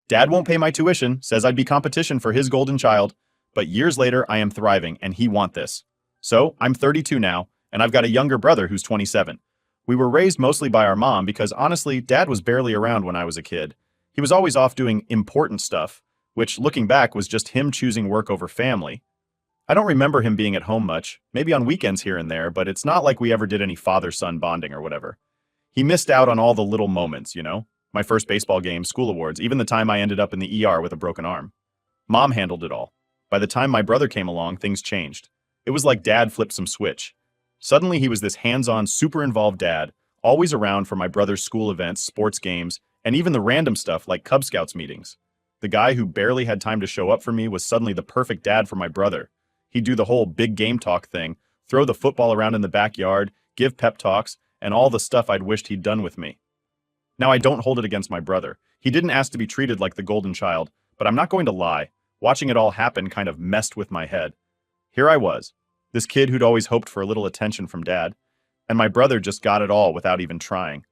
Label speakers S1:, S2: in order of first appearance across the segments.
S1: Dad won't pay my tuition, says I'd be competition for his golden child, but years later I am thriving and he want this. So, I'm 32 now, and I've got a younger brother who's 27. We were raised mostly by our mom because honestly, Dad was barely around when I was a kid. He was always off doing important stuff, which looking back was just him choosing work over family. I don't remember him being at home much, maybe on weekends here and there, but it's not like we ever did any father-son bonding or whatever. He missed out on all the little moments, you know? My first baseball game, school awards, even the time I ended up in the ER with a broken arm. Mom handled it all. By the time my brother came along, things changed. It was like Dad flipped some switch. Suddenly he was this hands-on, super involved dad, always around for my brother's school events, sports games, and even the random stuff like Cub Scouts meetings. The guy who barely had time to show up for me was suddenly the perfect dad for my brother. He'd do the whole big game talk thing, throw the football around in the backyard, give pep talks, and all the stuff I'd wished he'd done with me. Now I don't hold it against my brother. He didn't ask to be treated like the golden child, but I'm not going to lie. Watching it all happen kind of messed with my head. Here I was, this kid who'd always hoped for a little attention from Dad, and my brother just got it all without even trying.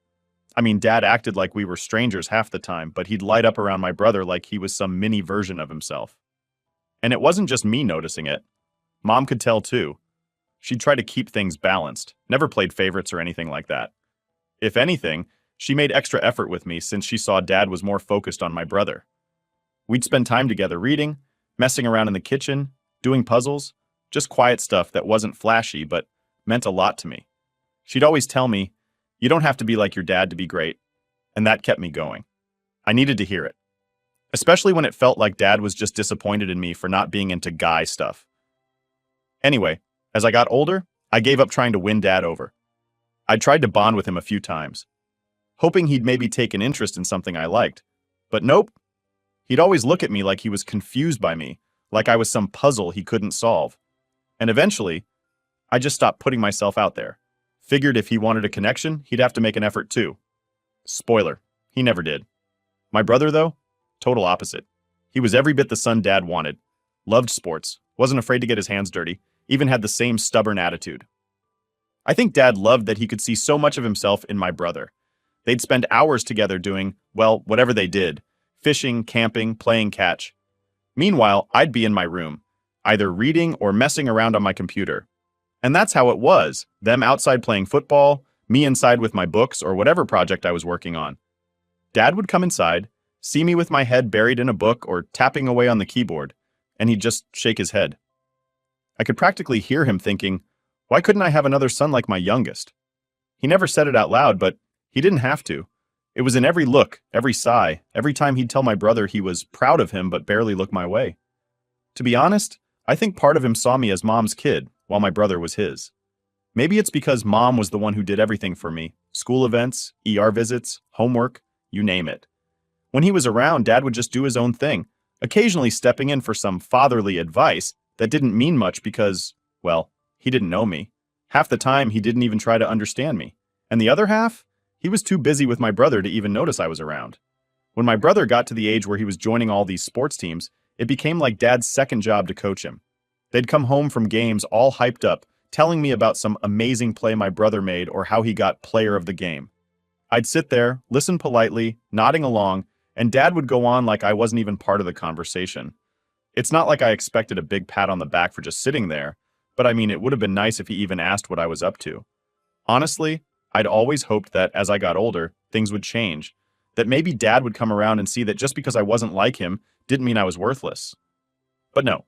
S1: I mean, Dad acted like we were strangers half the time, but he'd light up around my brother like he was some mini version of himself. And it wasn't just me noticing it. Mom could tell too. She'd try to keep things balanced, never played favorites or anything like that. If anything, she made extra effort with me since she saw Dad was more focused on my brother. We'd spend time together reading, messing around in the kitchen, doing puzzles, just quiet stuff that wasn't flashy but meant a lot to me. She'd always tell me, "You don't have to be like your dad to be great," and that kept me going. I needed to hear it, especially when it felt like Dad was just disappointed in me for not being into guy stuff. Anyway, as I got older, I gave up trying to win Dad over. I tried to bond with him a few times, hoping he'd maybe take an interest in something I liked. But nope. He'd always look at me like he was confused by me, like I was some puzzle he couldn't solve. And eventually, I just stopped putting myself out there. Figured if he wanted a connection, he'd have to make an effort too. Spoiler, he never did. My brother, though, total opposite. He was every bit the son Dad wanted. Loved sports, wasn't afraid to get his hands dirty, even had the same stubborn attitude. I think Dad loved that he could see so much of himself in my brother. They'd spend hours together doing, well, whatever they did. Fishing, camping, playing catch. Meanwhile, I'd be in my room, either reading or messing around on my computer. And that's how it was, them outside playing football, me inside with my books or whatever project I was working on. Dad would come inside, see me with my head buried in a book or tapping away on the keyboard, and he'd just shake his head. I could practically hear him thinking, why couldn't I have another son like my youngest? He never said it out loud, but he didn't have to. It was in every look, every sigh, every time he'd tell my brother he was proud of him but barely look my way. To be honest, I think part of him saw me as Mom's kid, while my brother was his. Maybe it's because Mom was the one who did everything for me. School events, ER visits, homework, you name it. When he was around, Dad would just do his own thing, occasionally stepping in for some fatherly advice that didn't mean much because, well, he didn't know me. Half the time, he didn't even try to understand me. And the other half? He was too busy with my brother to even notice I was around. When my brother got to the age where he was joining all these sports teams, it became like Dad's second job to coach him. They'd come home from games all hyped up, telling me about some amazing play my brother made or how he got player of the game. I'd sit there, listen politely, nodding along, and Dad would go on like I wasn't even part of the conversation. It's not like I expected a big pat on the back for just sitting there, but I mean, it would have been nice if he even asked what I was up to. Honestly, I'd always hoped that as I got older, things would change. That maybe Dad would come around and see that just because I wasn't like him didn't mean I was worthless. But no.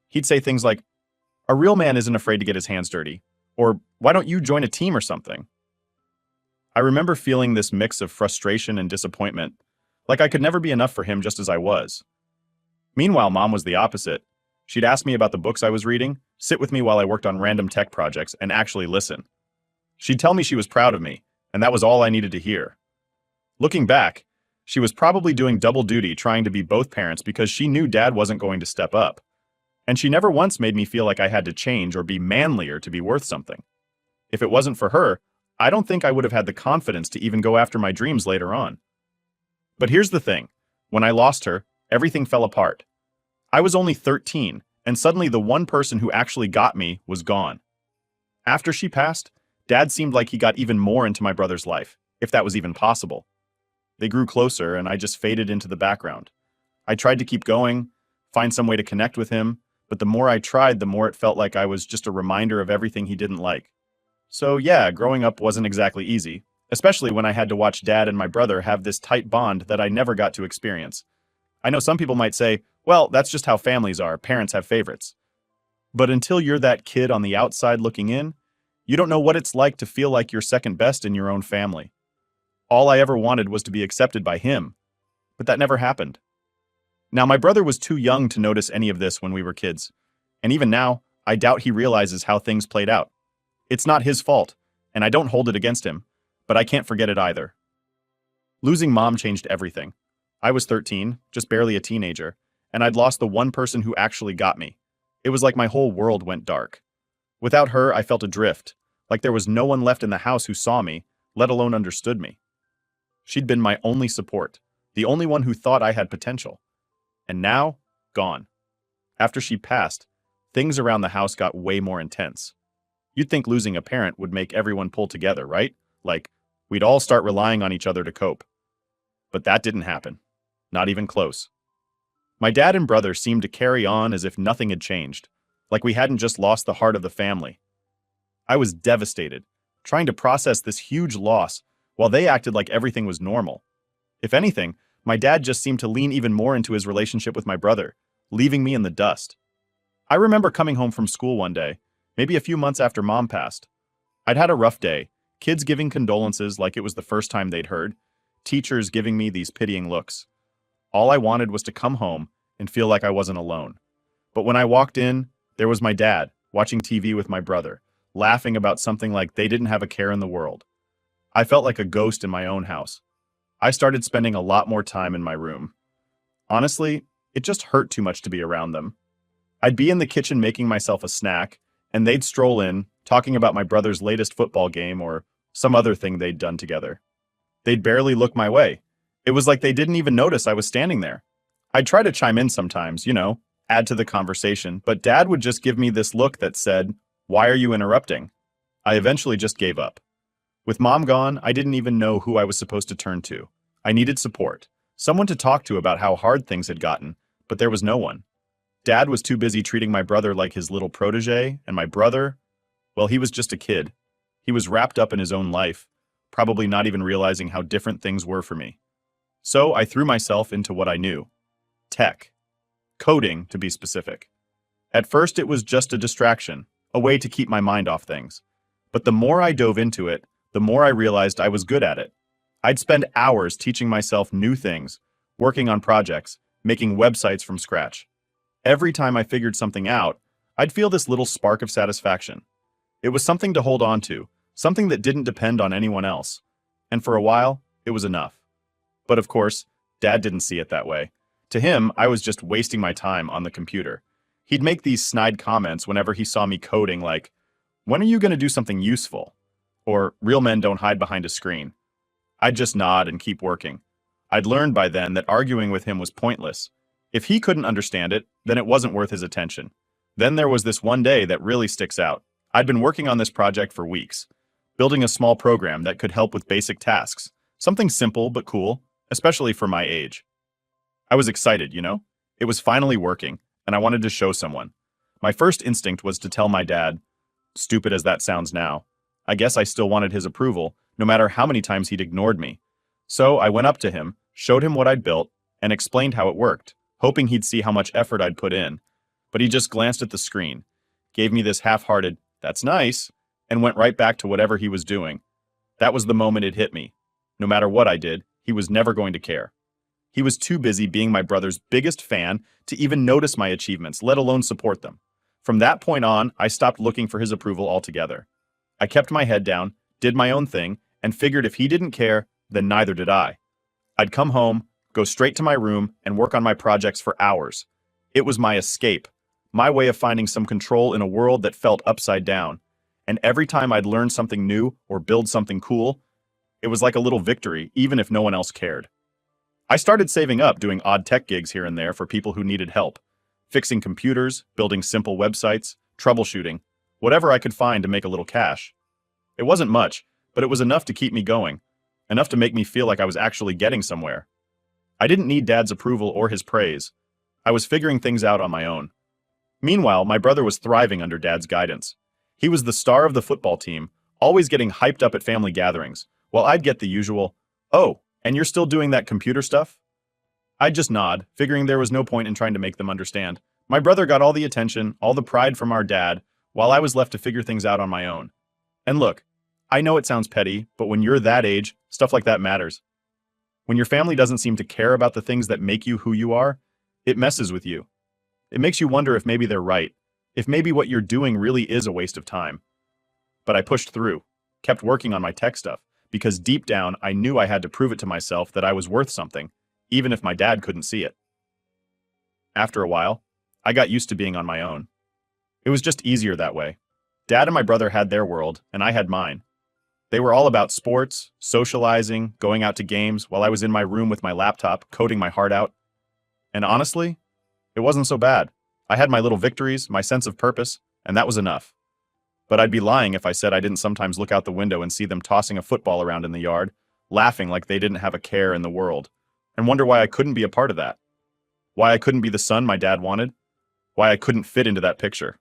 S1: He'd say things like, "A real man isn't afraid to get his hands dirty," or "Why don't you join a team or something?" I remember feeling this mix of frustration and disappointment, like I could never be enough for him just as I was. Meanwhile, Mom was the opposite. She'd ask me about the books I was reading, sit with me while I worked on random tech projects, and actually listen. She'd tell me she was proud of me, and that was all I needed to hear. Looking back, she was probably doing double duty trying to be both parents because she knew Dad wasn't going to step up. And she never once made me feel like I had to change or be manlier to be worth something. If it wasn't for her, I don't think I would have had the confidence to even go after my dreams later on. But here's the thing. When I lost her, everything fell apart. I was only 13, and suddenly the one person who actually got me was gone. After she passed, Dad seemed like he got even more into my brother's life, if that was even possible. They grew closer, and I just faded into the background. I tried to keep going, find some way to connect with him, but the more I tried, the more it felt like I was just a reminder of everything he didn't like. So yeah, growing up wasn't exactly easy, especially when I had to watch Dad and my brother have this tight bond that I never got to experience. I know some people might say, well, that's just how families are, parents have favorites. But until you're that kid on the outside looking in, you don't know what it's like to feel like you're second best in your own family. All I ever wanted was to be accepted by him, but that never happened. Now, my brother was too young to notice any of this when we were kids, and even now, I doubt he realizes how things played out. It's not his fault, and I don't hold it against him, but I can't forget it either. Losing mom changed everything. I was 13, just barely a teenager, and I'd lost the one person who actually got me. It was like my whole world went dark. Without her, I felt adrift, like there was no one left in the house who saw me, let alone understood me. She'd been my only support, the only one who thought I had potential. And now, gone. After she passed, things around the house got way more intense. You'd think losing a parent would make everyone pull together, right? Like, we'd all start relying on each other to cope. But that didn't happen. Not even close. My dad and brother seemed to carry on as if nothing had changed, like we hadn't just lost the heart of the family. I was devastated, trying to process this huge loss, while they acted like everything was normal. If anything, my dad just seemed to lean even more into his relationship with my brother, leaving me in the dust. I remember coming home from school one day, maybe a few months after Mom passed. I'd had a rough day, kids giving condolences like it was the first time they'd heard, teachers giving me these pitying looks. All I wanted was to come home and feel like I wasn't alone. But when I walked in, there was my dad, watching TV with my brother, laughing about something like they didn't have a care in the world. I felt like a ghost in my own house. I started spending a lot more time in my room. Honestly, it just hurt too much to be around them. I'd be in the kitchen making myself a snack, and they'd stroll in, talking about my brother's latest football game or some other thing they'd done together. They'd barely look my way. It was like they didn't even notice I was standing there. I'd try to chime in sometimes, add to the conversation, but Dad would just give me this look that said, "Why are you interrupting?" I eventually just gave up. With Mom gone, I didn't even know who I was supposed to turn to. I needed support, someone to talk to about how hard things had gotten, but there was no one. Dad was too busy treating my brother like his little protege, and my brother, well, he was just a kid. He was wrapped up in his own life, probably not even realizing how different things were for me. So I threw myself into what I knew. Tech. Coding, to be specific. At first, it was just a distraction, a way to keep my mind off things. But the more I dove into it, the more I realized I was good at it. I'd spend hours teaching myself new things, working on projects, making websites from scratch. Every time I figured something out, I'd feel this little spark of satisfaction. It was something to hold on to, something that didn't depend on anyone else. And for a while, it was enough. But of course, Dad didn't see it that way. To him, I was just wasting my time on the computer. He'd make these snide comments whenever he saw me coding like, "When are you going to do something useful?" Or, "Real men don't hide behind a screen." I'd just nod and keep working. I'd learned by then that arguing with him was pointless. If he couldn't understand it, then it wasn't worth his attention. Then there was this one day that really sticks out. I'd been working on this project for weeks, building a small program that could help with basic tasks, something simple but cool, especially for my age. I was excited, It was finally working, and I wanted to show someone. My first instinct was to tell my dad. Stupid as that sounds now. I guess I still wanted his approval, no matter how many times he'd ignored me. So I went up to him, showed him what I'd built, and explained how it worked, hoping he'd see how much effort I'd put in. But he just glanced at the screen, gave me this half-hearted, "That's nice," and went right back to whatever he was doing. That was the moment it hit me. No matter what I did, he was never going to care. He was too busy being my brother's biggest fan to even notice my achievements, let alone support them. From that point on, I stopped looking for his approval altogether. I kept my head down, did my own thing, and figured if he didn't care, then neither did I. I'd come home, go straight to my room, and work on my projects for hours. It was my escape, my way of finding some control in a world that felt upside down. And every time I'd learn something new or build something cool, it was like a little victory, even if no one else cared. I started saving up doing odd tech gigs here and there for people who needed help. Fixing computers, building simple websites, troubleshooting, whatever I could find to make a little cash. It wasn't much, but it was enough to keep me going, enough to make me feel like I was actually getting somewhere. I didn't need Dad's approval or his praise. I was figuring things out on my own. Meanwhile, my brother was thriving under Dad's guidance. He was the star of the football team, always getting hyped up at family gatherings, while I'd get the usual, "Oh, and you're still doing that computer stuff?" I'd just nod, figuring there was no point in trying to make them understand. My brother got all the attention, all the pride from our dad, while I was left to figure things out on my own. And look, I know it sounds petty, but when you're that age, stuff like that matters. When your family doesn't seem to care about the things that make you who you are, it messes with you. It makes you wonder if maybe they're right, if maybe what you're doing really is a waste of time. But I pushed through, kept working on my tech stuff, because deep down I knew I had to prove it to myself that I was worth something, even if my dad couldn't see it. After a while, I got used to being on my own. It was just easier that way. Dad and my brother had their world, and I had mine. They were all about sports, socializing, going out to games, while I was in my room with my laptop, coding my heart out. And honestly, it wasn't so bad. I had my little victories, my sense of purpose, and that was enough. But I'd be lying if I said I didn't sometimes look out the window and see them tossing a football around in the yard, laughing like they didn't have a care in the world, and wonder why I couldn't be a part of that. Why I couldn't be the son my dad wanted. Why I couldn't fit into that picture.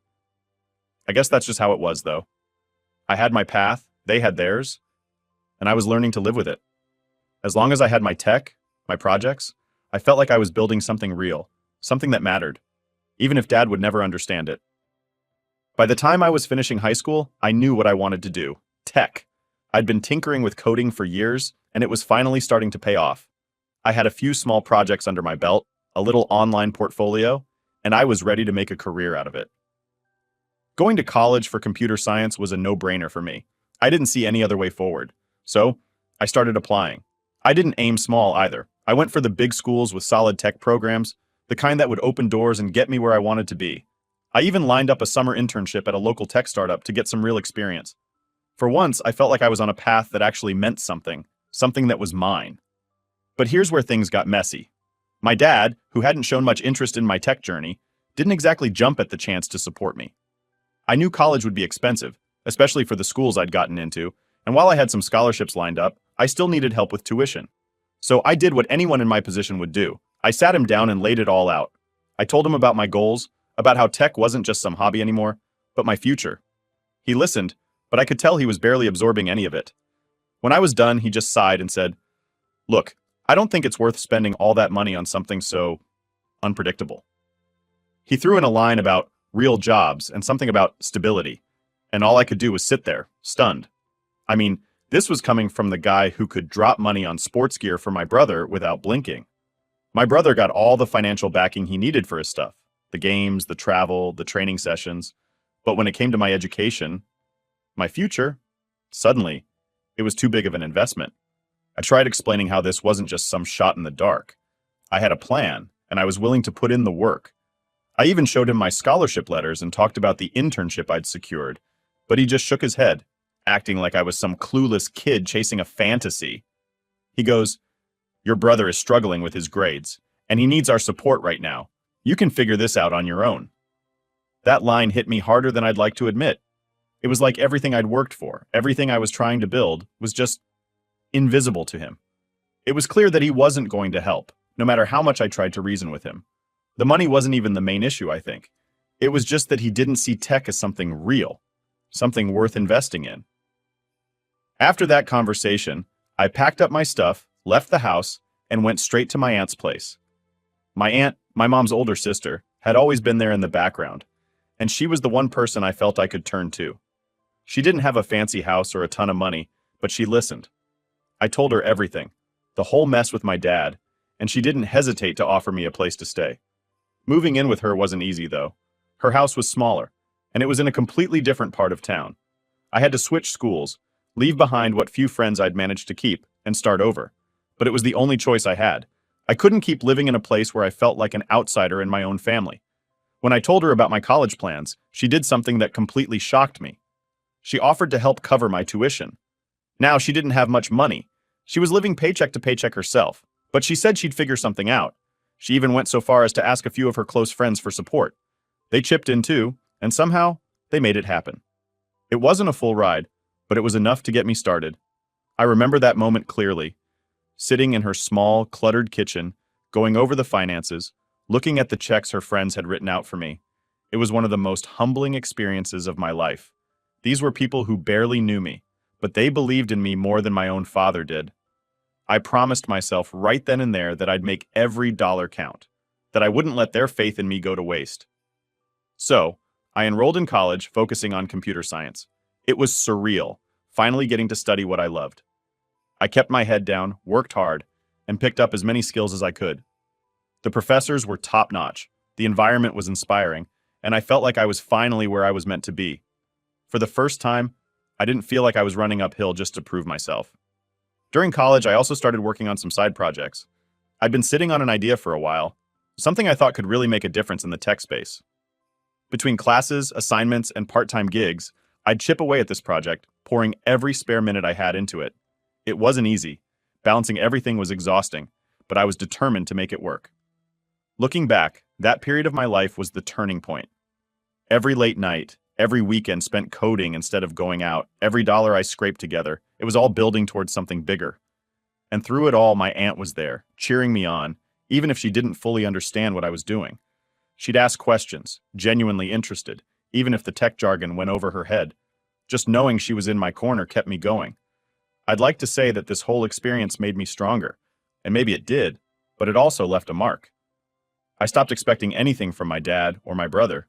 S1: I guess that's just how it was, though. I had my path, they had theirs, and I was learning to live with it. As long as I had my tech, my projects, I felt like I was building something real, something that mattered, even if Dad would never understand it. By the time I was finishing high school, I knew what I wanted to do: tech. I'd been tinkering with coding for years, and it was finally starting to pay off. I had a few small projects under my belt, a little online portfolio, and I was ready to make a career out of it. Going to college for computer science was a no-brainer for me. I didn't see any other way forward. So, I started applying. I didn't aim small either. I went for the big schools with solid tech programs, the kind that would open doors and get me where I wanted to be. I even lined up a summer internship at a local tech startup to get some real experience. For once, I felt like I was on a path that actually meant something that was mine. But here's where things got messy. My dad, who hadn't shown much interest in my tech journey, didn't exactly jump at the chance to support me. I knew college would be expensive, especially for the schools I'd gotten into, and while I had some scholarships lined up, I still needed help with tuition. So I did what anyone in my position would do. I sat him down and laid it all out. I told him about my goals, about how tech wasn't just some hobby anymore, but my future. He listened, but I could tell he was barely absorbing any of it. When I was done, he just sighed and said, "Look, I don't think it's worth spending all that money on something so unpredictable." He threw in a line about real jobs and something about stability, and all I could do was sit there, stunned. I mean, this was coming from the guy who could drop money on sports gear for my brother without blinking. My brother got all the financial backing he needed for his stuff, the games, the travel, the training sessions, but when it came to my education, my future, suddenly, it was too big of an investment. I tried explaining how this wasn't just some shot in the dark. I had a plan, and I was willing to put in the work. I even showed him my scholarship letters and talked about the internship I'd secured, but he just shook his head, acting like I was some clueless kid chasing a fantasy. He goes, "Your brother is struggling with his grades, and he needs our support right now. You can figure this out on your own." That line hit me harder than I'd like to admit. It was like everything I'd worked for, everything I was trying to build, was just invisible to him. It was clear that he wasn't going to help, no matter how much I tried to reason with him. The money wasn't even the main issue, I think. It was just that he didn't see tech as something real, something worth investing in. After that conversation, I packed up my stuff, left the house, and went straight to my aunt's place. My aunt, my mom's older sister, had always been there in the background, and she was the one person I felt I could turn to. She didn't have a fancy house or a ton of money, but she listened. I told her everything, the whole mess with my dad, and she didn't hesitate to offer me a place to stay. Moving in with her wasn't easy, though. Her house was smaller, and it was in a completely different part of town. I had to switch schools, leave behind what few friends I'd managed to keep, and start over. But it was the only choice I had. I couldn't keep living in a place where I felt like an outsider in my own family. When I told her about my college plans, she did something that completely shocked me. She offered to help cover my tuition. Now, she didn't have much money. She was living paycheck to paycheck herself, but she said she'd figure something out. She even went so far as to ask a few of her close friends for support. They chipped in too, and somehow, they made it happen. It wasn't a full ride, but it was enough to get me started. I remember that moment clearly. Sitting in her small, cluttered kitchen, going over the finances, looking at the checks her friends had written out for me. It was one of the most humbling experiences of my life. These were people who barely knew me, but they believed in me more than my own father did. I promised myself right then and there that I'd make every dollar count, that I wouldn't let their faith in me go to waste. So, I enrolled in college, focusing on computer science. It was surreal, finally getting to study what I loved. I kept my head down, worked hard, and picked up as many skills as I could. The professors were top-notch, the environment was inspiring, and I felt like I was finally where I was meant to be. For the first time, I didn't feel like I was running uphill just to prove myself. During college, I also started working on some side projects. I'd been sitting on an idea for a while, something I thought could really make a difference in the tech space. Between classes, assignments, and part-time gigs, I'd chip away at this project, pouring every spare minute I had into it. It wasn't easy. Balancing everything was exhausting, but I was determined to make it work. Looking back, that period of my life was the turning point. Every late night, every weekend spent coding instead of going out, every dollar I scraped together, it was all building towards something bigger. And through it all, my aunt was there, cheering me on, even if she didn't fully understand what I was doing. She'd ask questions, genuinely interested, even if the tech jargon went over her head. Just knowing she was in my corner kept me going. I'd like to say that this whole experience made me stronger, and maybe it did, but it also left a mark. I stopped expecting anything from my dad or my brother.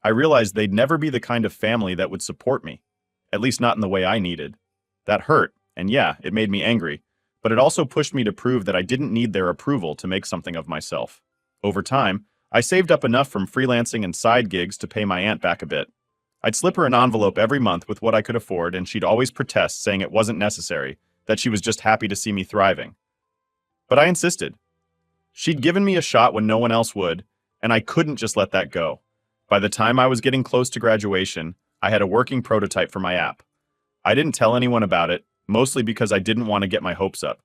S1: I realized they'd never be the kind of family that would support me, at least not in the way I needed. That hurt, and yeah, it made me angry, but it also pushed me to prove that I didn't need their approval to make something of myself. Over time, I saved up enough from freelancing and side gigs to pay my aunt back a bit. I'd slip her an envelope every month with what I could afford, and she'd always protest, saying it wasn't necessary, that she was just happy to see me thriving. But I insisted. She'd given me a shot when no one else would, and I couldn't just let that go. By the time I was getting close to graduation, I had a working prototype for my app. I didn't tell anyone about it, mostly because I didn't want to get my hopes up.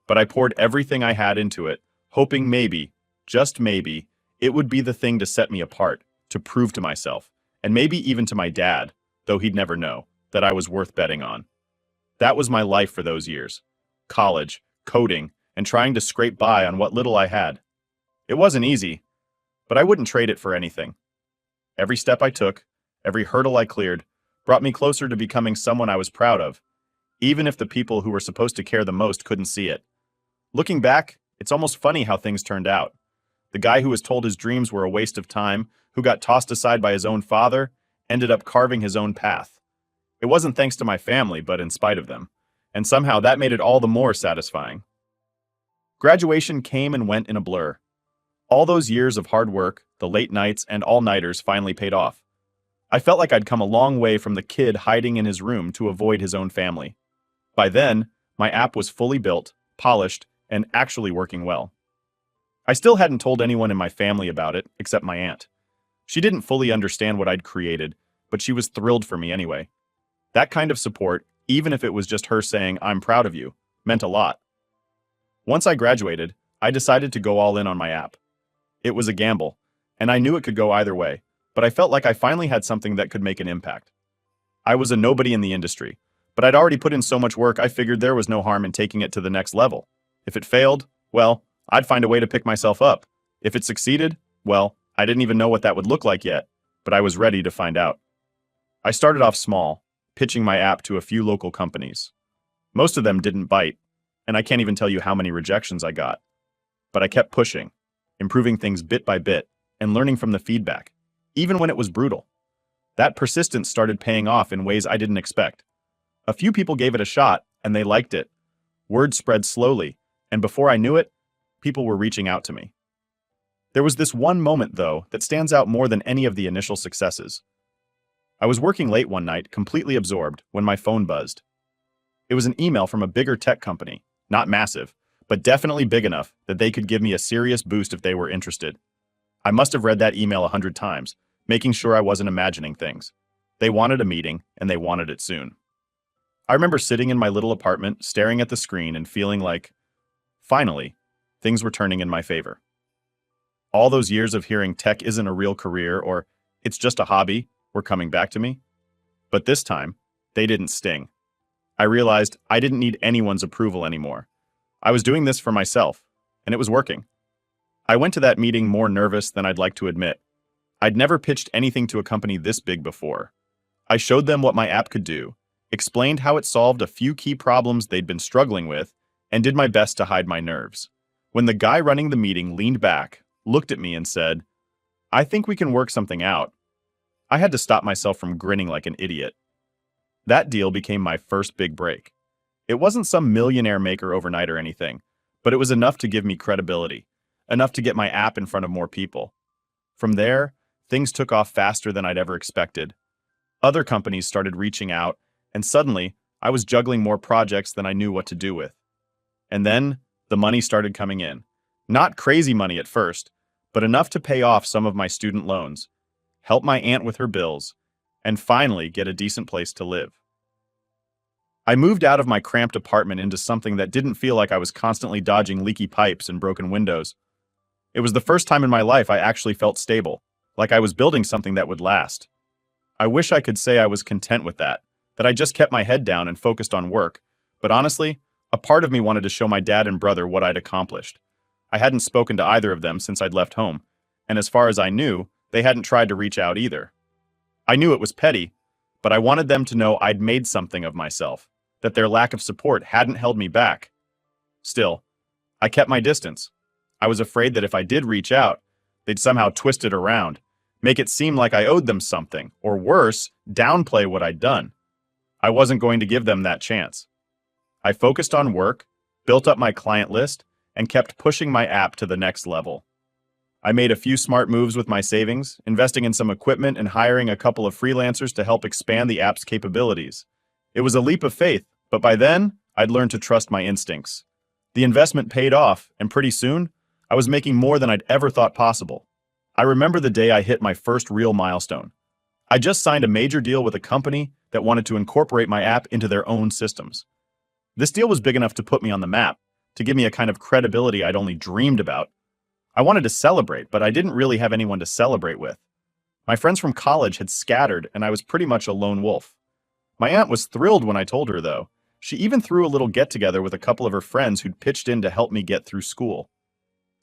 S1: But I poured everything I had into it, hoping maybe, just maybe, it would be the thing to set me apart, to prove to myself, and maybe even to my dad, though he'd never know, that I was worth betting on. That was my life for those years. College, coding, and trying to scrape by on what little I had. It wasn't easy, but I wouldn't trade it for anything. Every step I took, every hurdle I cleared, brought me closer to becoming someone I was proud of, even if the people who were supposed to care the most couldn't see it. Looking back, it's almost funny how things turned out. The guy who was told his dreams were a waste of time, who got tossed aside by his own father, ended up carving his own path. It wasn't thanks to my family, but in spite of them. And somehow that made it all the more satisfying. Graduation came and went in a blur. All those years of hard work, the late nights and all-nighters finally paid off. I felt like I'd come a long way from the kid hiding in his room to avoid his own family. By then, my app was fully built, polished, and actually working well. I still hadn't told anyone in my family about it, except my aunt. She didn't fully understand what I'd created, but she was thrilled for me anyway. That kind of support, even if it was just her saying, "I'm proud of you," meant a lot. Once I graduated, I decided to go all in on my app. It was a gamble, and I knew it could go either way, but I felt like I finally had something that could make an impact. I was a nobody in the industry, but I'd already put in so much work I figured there was no harm in taking it to the next level. If it failed, well, I'd find a way to pick myself up. If it succeeded, well, I didn't even know what that would look like yet, but I was ready to find out. I started off small, pitching my app to a few local companies. Most of them didn't bite, and I can't even tell you how many rejections I got. But I kept pushing, improving things bit by bit, and learning from the feedback, even when it was brutal. That persistence started paying off in ways I didn't expect. A few people gave it a shot, and they liked it. Word spread slowly, and before I knew it, people were reaching out to me. There was this one moment, though, that stands out more than any of the initial successes. I was working late one night, completely absorbed, when my phone buzzed. It was an email from a bigger tech company, not massive, but definitely big enough that they could give me a serious boost if they were interested. I must have read that email 100 times, making sure I wasn't imagining things. They wanted a meeting, and they wanted it soon. I remember sitting in my little apartment, staring at the screen and feeling like, finally, things were turning in my favor. All those years of hearing tech isn't a real career or it's just a hobby were coming back to me. But this time, they didn't sting. I realized I didn't need anyone's approval anymore. I was doing this for myself, and it was working. I went to that meeting more nervous than I'd like to admit. I'd never pitched anything to a company this big before. I showed them what my app could do, explained how it solved a few key problems they'd been struggling with, and did my best to hide my nerves. When the guy running the meeting leaned back, looked at me and said, "I think we can work something out," I had to stop myself from grinning like an idiot. That deal became my first big break. It wasn't some millionaire maker overnight or anything, but it was enough to give me credibility, enough to get my app in front of more people. From there, things took off faster than I'd ever expected. Other companies started reaching out, and suddenly, I was juggling more projects than I knew what to do with. And then, the money started coming in. Not crazy money at first, but enough to pay off some of my student loans, help my aunt with her bills, and finally get a decent place to live. I moved out of my cramped apartment into something that didn't feel like I was constantly dodging leaky pipes and broken windows. It was the first time in my life I actually felt stable, like I was building something that would last. I wish I could say I was content with that I just kept my head down and focused on work, but honestly, a part of me wanted to show my dad and brother what I'd accomplished. I hadn't spoken to either of them since I'd left home, and as far as I knew, they hadn't tried to reach out either. I knew it was petty, but I wanted them to know I'd made something of myself, that their lack of support hadn't held me back. Still, I kept my distance. I was afraid that if I did reach out, they'd somehow twist it around, make it seem like I owed them something, or worse, downplay what I'd done. I wasn't going to give them that chance. I focused on work, built up my client list, and kept pushing my app to the next level. I made a few smart moves with my savings, investing in some equipment and hiring a couple of freelancers to help expand the app's capabilities. It was a leap of faith, but by then, I'd learned to trust my instincts. The investment paid off, and pretty soon, I was making more than I'd ever thought possible. I remember the day I hit my first real milestone. I just signed a major deal with a company that wanted to incorporate my app into their own systems. This deal was big enough to put me on the map, to give me a kind of credibility I'd only dreamed about. I wanted to celebrate, but I didn't really have anyone to celebrate with. My friends from college had scattered, and I was pretty much a lone wolf. My aunt was thrilled when I told her, though. She even threw a little get-together with a couple of her friends who'd pitched in to help me get through school.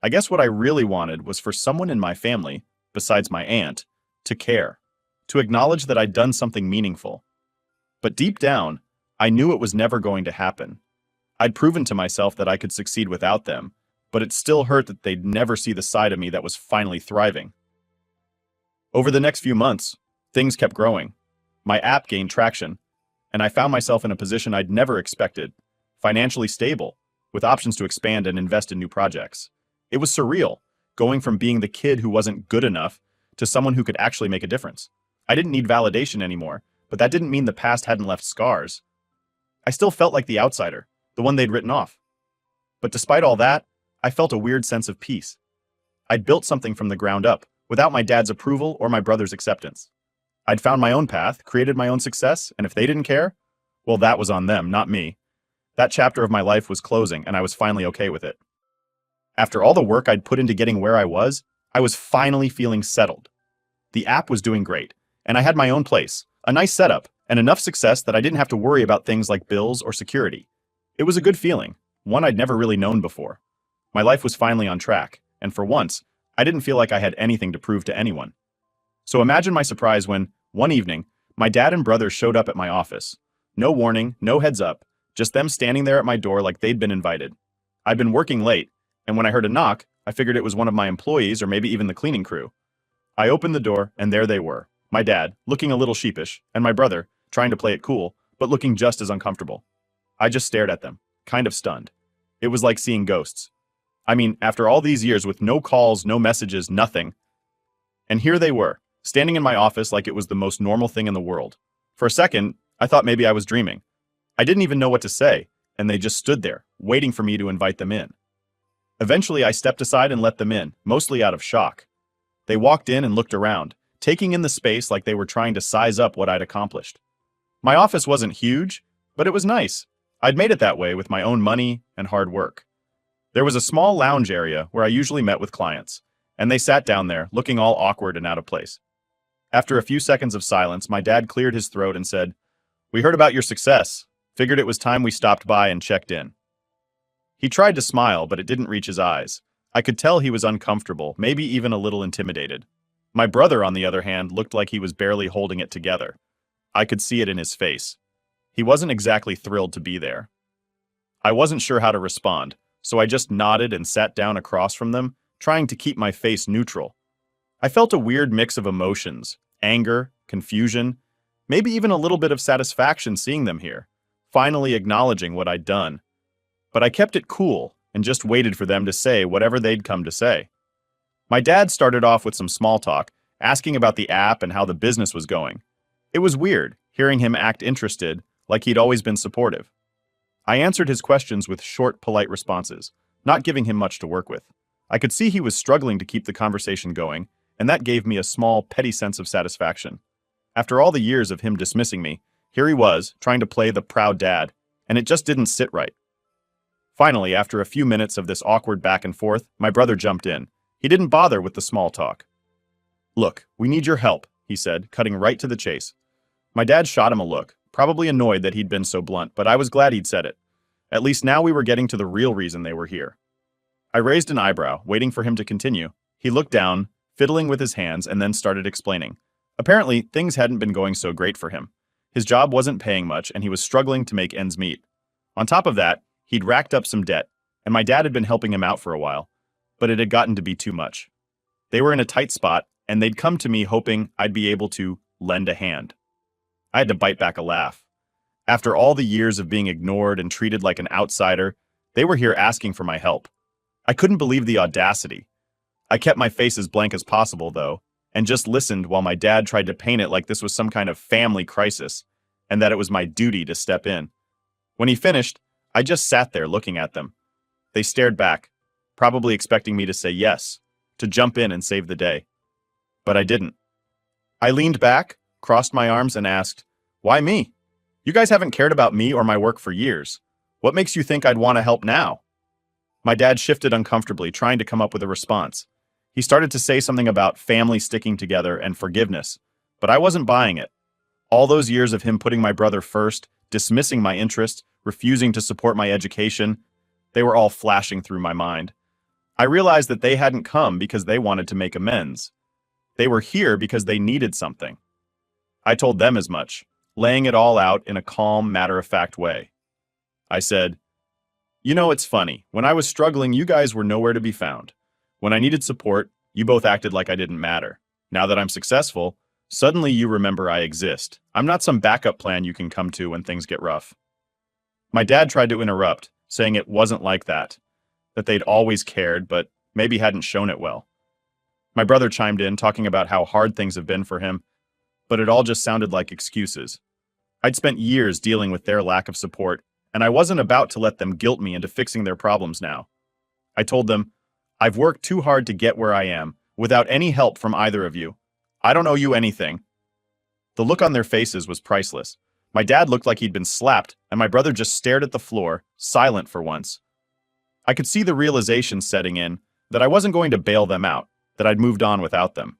S1: I guess what I really wanted was for someone in my family, besides my aunt, to care, to acknowledge that I'd done something meaningful. But deep down, I knew it was never going to happen. I'd proven to myself that I could succeed without them, but it still hurt that they'd never see the side of me that was finally thriving. Over the next few months, things kept growing. My app gained traction, and I found myself in a position I'd never expected, financially stable, with options to expand and invest in new projects. It was surreal, going from being the kid who wasn't good enough to someone who could actually make a difference. I didn't need validation anymore, but that didn't mean the past hadn't left scars. I still felt like the outsider, the one they'd written off. But despite all that, I felt a weird sense of peace. I'd built something from the ground up, without my dad's approval or my brother's acceptance. I'd found my own path, created my own success, and if they didn't care, well, that was on them, not me. That chapter of my life was closing, and I was finally okay with it. After all the work I'd put into getting where I was finally feeling settled. The app was doing great, and I had my own place, a nice setup, and enough success that I didn't have to worry about things like bills or security. It was a good feeling, one I'd never really known before. My life was finally on track, and for once, I didn't feel like I had anything to prove to anyone. So imagine my surprise when, one evening, my dad and brother showed up at my office. No warning, no heads up, just them standing there at my door like they'd been invited. I'd been working late, and when I heard a knock, I figured it was one of my employees or maybe even the cleaning crew. I opened the door, and there they were, my dad, looking a little sheepish, and my brother, trying to play it cool, but looking just as uncomfortable. I just stared at them, kind of stunned. It was like seeing ghosts. I mean, after all these years with no calls, no messages, nothing. And here they were, standing in my office like it was the most normal thing in the world. For a second, I thought maybe I was dreaming. I didn't even know what to say, and they just stood there, waiting for me to invite them in. Eventually, I stepped aside and let them in, mostly out of shock. They walked in and looked around, taking in the space like they were trying to size up what I'd accomplished. My office wasn't huge, but it was nice. I'd made it that way with my own money and hard work. There was a small lounge area where I usually met with clients, and they sat down there, looking all awkward and out of place. After a few seconds of silence, my dad cleared his throat and said, "We heard about your success. Figured it was time we stopped by and checked in." He tried to smile, but it didn't reach his eyes. I could tell he was uncomfortable, maybe even a little intimidated. My brother, on the other hand, looked like he was barely holding it together. I could see it in his face. He wasn't exactly thrilled to be there. I wasn't sure how to respond, so I just nodded and sat down across from them, trying to keep my face neutral. I felt a weird mix of emotions, anger, confusion, maybe even a little bit of satisfaction seeing them here, finally acknowledging what I'd done. But I kept it cool and just waited for them to say whatever they'd come to say. My dad started off with some small talk, asking about the app and how the business was going. It was weird, hearing him act interested, like he'd always been supportive. I answered his questions with short, polite responses, not giving him much to work with. I could see he was struggling to keep the conversation going, and that gave me a small, petty sense of satisfaction. After all the years of him dismissing me, here he was, trying to play the proud dad, and it just didn't sit right. Finally, after a few minutes of this awkward back and forth, my brother jumped in. He didn't bother with the small talk. "Look, we need your help," he said, cutting right to the chase. My dad shot him a look, probably annoyed that he'd been so blunt, but I was glad he'd said it. At least now we were getting to the real reason they were here. I raised an eyebrow, waiting for him to continue. He looked down, fiddling with his hands, and then started explaining. Apparently, things hadn't been going so great for him. His job wasn't paying much, and he was struggling to make ends meet. On top of that, he'd racked up some debt, and my dad had been helping him out for a while, but it had gotten to be too much. They were in a tight spot, and they'd come to me hoping I'd be able to lend a hand. I had to bite back a laugh. After all the years of being ignored and treated like an outsider, they were here asking for my help. I couldn't believe the audacity. I kept my face as blank as possible, though, and just listened while my dad tried to paint it like this was some kind of family crisis, and that it was my duty to step in. When he finished, I just sat there looking at them. They stared back, probably expecting me to say yes, to jump in and save the day. But I didn't. I leaned back, crossed my arms, and asked, "Why me? You guys haven't cared about me or my work for years. What makes you think I'd want to help now?" My dad shifted uncomfortably, trying to come up with a response. He started to say something about family sticking together and forgiveness, but I wasn't buying it. All those years of him putting my brother first, dismissing my interests, refusing to support my education, they were all flashing through my mind. I realized that they hadn't come because they wanted to make amends. They were here because they needed something. I told them as much, laying it all out in a calm, matter-of-fact way. I said, "You know, it's funny. When I was struggling, you guys were nowhere to be found. When I needed support, you both acted like I didn't matter. Now that I'm successful, suddenly you remember I exist. I'm not some backup plan you can come to when things get rough." My dad tried to interrupt, saying it wasn't like that they'd always cared, but maybe hadn't shown it well. My brother chimed in, talking about how hard things have been for him, but it all just sounded like excuses. I'd spent years dealing with their lack of support, and I wasn't about to let them guilt me into fixing their problems now. I told them, "I've worked too hard to get where I am, without any help from either of you. I don't owe you anything." The look on their faces was priceless. My dad looked like he'd been slapped, and my brother just stared at the floor, silent for once. I could see the realization setting in that I wasn't going to bail them out, that I'd moved on without them.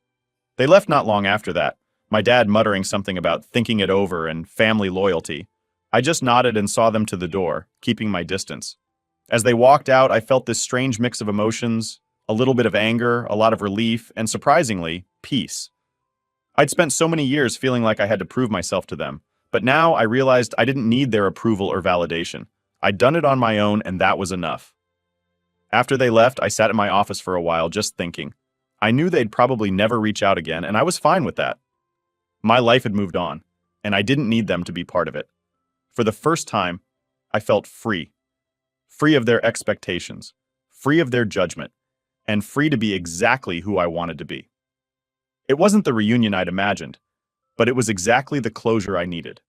S1: They left not long after that, my dad muttering something about thinking it over and family loyalty. I just nodded and saw them to the door, keeping my distance. As they walked out, I felt this strange mix of emotions, a little bit of anger, a lot of relief, and surprisingly, peace. I'd spent so many years feeling like I had to prove myself to them, but now I realized I didn't need their approval or validation. I'd done it on my own, and that was enough. After they left, I sat in my office for a while just thinking. I knew they'd probably never reach out again, and I was fine with that. My life had moved on, and I didn't need them to be part of it. For the first time, I felt free. Free of their expectations, free of their judgment, and free to be exactly who I wanted to be. It wasn't the reunion I'd imagined, but it was exactly the closure I needed.